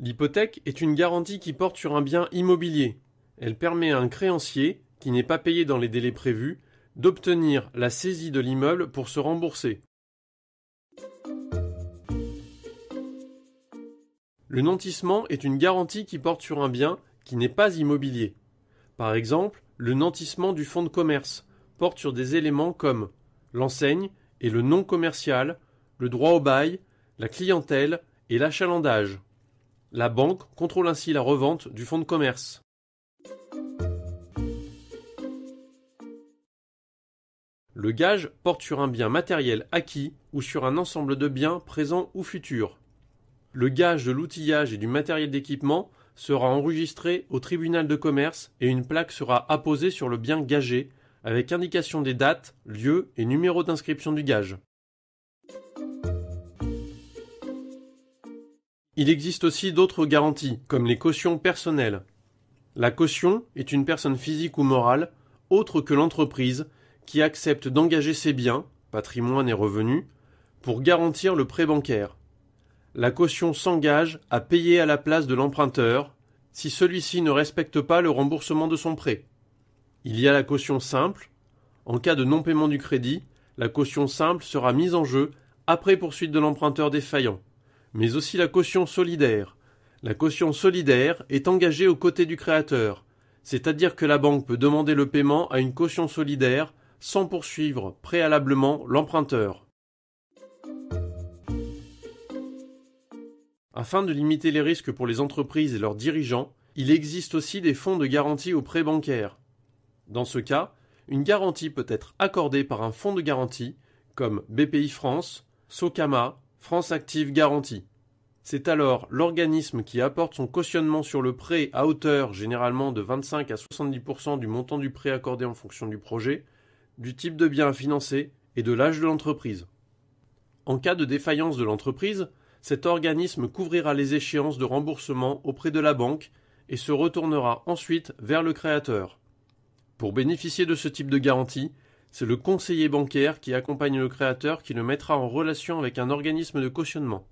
L'hypothèque est une garantie qui porte sur un bien immobilier. Elle permet à un créancier, qui n'est pas payé dans les délais prévus, d'obtenir la saisie de l'immeuble pour se rembourser. Le nantissement est une garantie qui porte sur un bien qui n'est pas immobilier. Par exemple, le nantissement du fonds de commerce porte sur des éléments comme l'enseigne et le nom commercial, le droit au bail, la clientèle et l'achalandage. La banque contrôle ainsi la revente du fonds de commerce. Le gage porte sur un bien matériel acquis ou sur un ensemble de biens présents ou futurs. Le gage de l'outillage et du matériel d'équipement sera enregistré au tribunal de commerce et une plaque sera apposée sur le bien gagé avec indication des dates, lieux et numéro d'inscription du gage. Il existe aussi d'autres garanties, comme les cautions personnelles. La caution est une personne physique ou morale, autre que l'entreprise, qui accepte d'engager ses biens, patrimoine et revenus, pour garantir le prêt bancaire. La caution s'engage à payer à la place de l'emprunteur si celui-ci ne respecte pas le remboursement de son prêt. Il y a la caution simple. En cas de non-paiement du crédit, la caution simple sera mise en jeu après poursuite de l'emprunteur défaillant. Mais aussi la caution solidaire. La caution solidaire est engagée aux côtés du créateur, c'est-à-dire que la banque peut demander le paiement à une caution solidaire sans poursuivre préalablement l'emprunteur. Afin de limiter les risques pour les entreprises et leurs dirigeants, il existe aussi des fonds de garantie aux prêts bancaires. Dans ce cas, une garantie peut être accordée par un fonds de garantie, comme BPI France, Socama, France Active Garantie. C'est alors l'organisme qui apporte son cautionnement sur le prêt à hauteur généralement de 25 à 70% du montant du prêt accordé en fonction du projet, du type de bien à financer et de l'âge de l'entreprise. En cas de défaillance de l'entreprise, cet organisme couvrira les échéances de remboursement auprès de la banque et se retournera ensuite vers le créateur. Pour bénéficier de ce type de garantie, c'est le conseiller bancaire qui accompagne le créateur qui le mettra en relation avec un organisme de cautionnement.